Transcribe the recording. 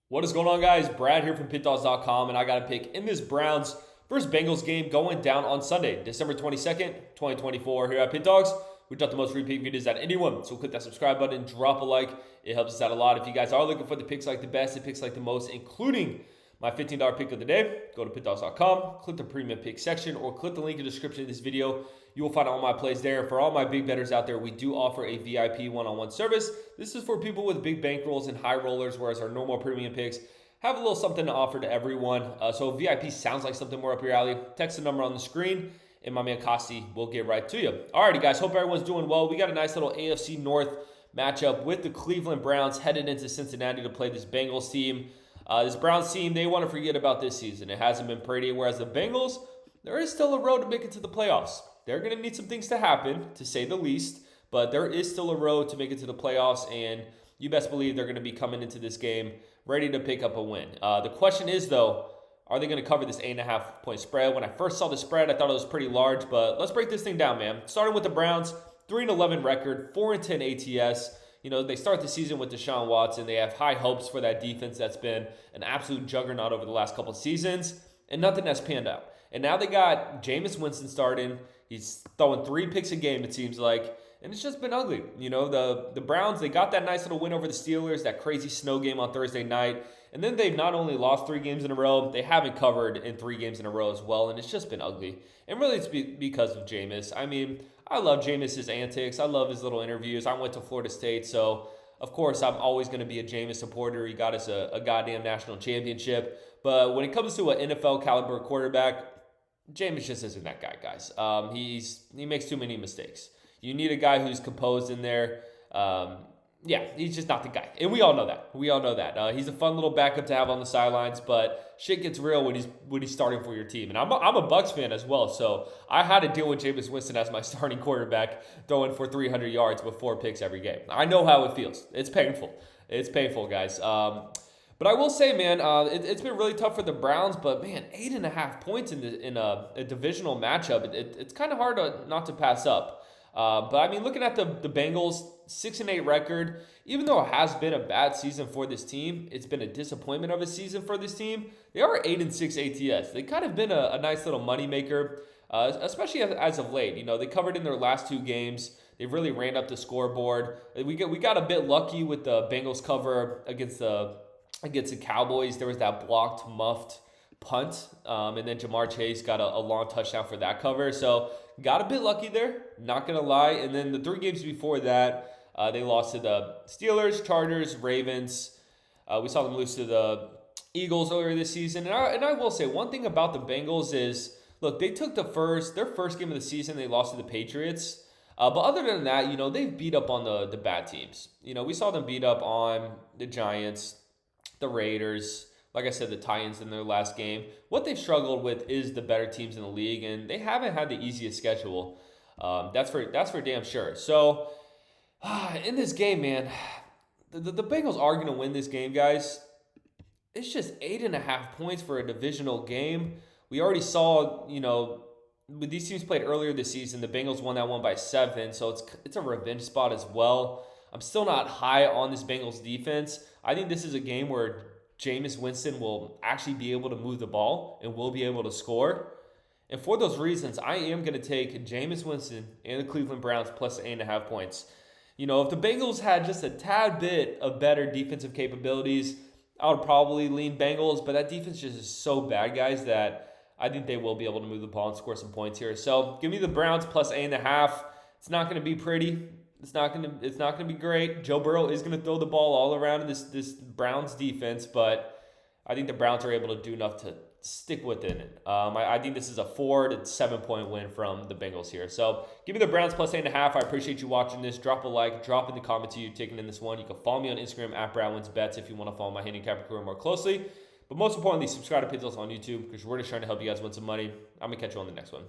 What is going on, guys? Brad here from Pickdawgz.com, and I got a pick in this Browns versus Bengals game going down on Sunday, December 22nd, 2024. Here at Pickdawgz, we drop the most free pick videos at anyone. So click that subscribe button, drop a like. It helps us out a lot. If you guys are looking for the picks like the best, the picks like the most, including my $15 pick of the day, go to Pickdawgz.com, click the premium pick section, or click the link in the description of this video. You will find all my plays there. For all my big bettors out there, we do offer a VIP one-on-one service. This is for people with big bankrolls and high rollers, whereas our normal premium picks have a little something to offer to everyone. So VIP sounds like something more up your alley. Text the number on the screen, and my man Kosti will get right to you. Alrighty, guys. Hope everyone's doing well. We got a nice little AFC North matchup with the Cleveland Browns headed into Cincinnati to play this Bengals team. This Browns team, they want to forget about this season. It hasn't been pretty, whereas the Bengals, there is still a road to make it to the playoffs. They're going to need some things to happen, to say the least, but there is still a road to make it to the playoffs, and you best believe they're going to be coming into this game ready to pick up a win. The question is, though, are they going to cover this 8.5 point spread? When I first saw the spread, I thought it was pretty large, but let's break this thing down, man. Starting with the Browns, 3-11 record, 4-10 ATS. You know, they start the season with Deshaun Watson. They have high hopes for that defense that's been an absolute juggernaut over the last couple of seasons, and nothing has panned out. And now they got Jameis Winston starting. He's throwing 3 picks a game, it seems like, and it's just been ugly. You know, the Browns, they got that nice little win over the Steelers, that crazy snow game on Thursday night, and then they've not only lost 3 games in a row, they haven't covered in 3 games in a row as well, and it's just been ugly. And really it's because of Jameis. I mean, I love Jameis's antics. I love his little interviews. I went to Florida State, so of course I'm always going to be a Jameis supporter. He got us a goddamn national championship. But when it comes to an NFL caliber quarterback, Jameis just isn't that guy, guys. He makes too many mistakes. You need a guy who's composed in there. Yeah, he's just not the guy. And we all know that. He's a fun little backup to have on the sidelines, but shit gets real when he's starting for your team. And I'm a Bucs fan as well, so I had to deal with Jameis Winston as my starting quarterback, throwing for 300 yards with 4 picks every game. I know how it feels. It's painful. It's painful, guys. But I will say, man, it's been really tough for the Browns. But man, 8.5 points in a divisional matchup, it's kind of hard not to pass up. But I mean, looking at the Bengals, 6-8 record, even though it has been a bad season for this team, it's been a disappointment of a season for this team. They are 8-6 ATS. They kind of been a nice little moneymaker, especially as of late. You know, they covered in their last 2 games. They really ran up the scoreboard. We got a bit lucky with the Bengals cover against the Cowboys. There was that blocked, muffed punt, and then Jamar Chase got a long touchdown for that cover. So got a bit lucky there, not going to lie. And then the 3 games before that, they lost to the Steelers, Chargers, Ravens. We saw them lose to the Eagles earlier this season. And I will say, one thing about the Bengals is, look, they took their first game of the season, they lost to the Patriots. But other than that, you know, they've beat up on the bad teams. You know, we saw them beat up on the Giants, the Raiders, like I said, the Titans in their last game. What they've struggled with is the better teams in the league, and they haven't had the easiest schedule. That's for damn sure. So in this game, man, the Bengals are going to win this game, guys. It's just 8.5 points for a divisional game. We already saw, you know, with these teams played earlier this season, the Bengals won that one by 7, so it's a revenge spot as well. I'm still not high on this Bengals defense. I think this is a game where Jameis Winston will actually be able to move the ball and will be able to score. And for those reasons, I am going to take Jameis Winston and the Cleveland Browns plus 8.5 points. You know, if the Bengals had just a tad bit of better defensive capabilities, I would probably lean Bengals, but that defense just is so bad, guys, that I think they will be able to move the ball and score some points here. So give me the Browns plus 8.5. It's not going to be pretty. It's not gonna be great. Joe Burrow is gonna throw the ball all around in this Browns defense, but I think the Browns are able to do enough to stick within it. I think this is a 4 to 7 point win from the Bengals here. So give me the Browns plus 8.5. I appreciate you watching this. Drop a like, drop in the comments who you're taking in this one. You can follow me on Instagram at BradWinsBets if you want to follow my handicapper career more closely. But most importantly, subscribe to Pick Dawgz on YouTube because we're just trying to help you guys win some money. I'm gonna catch you on the next one.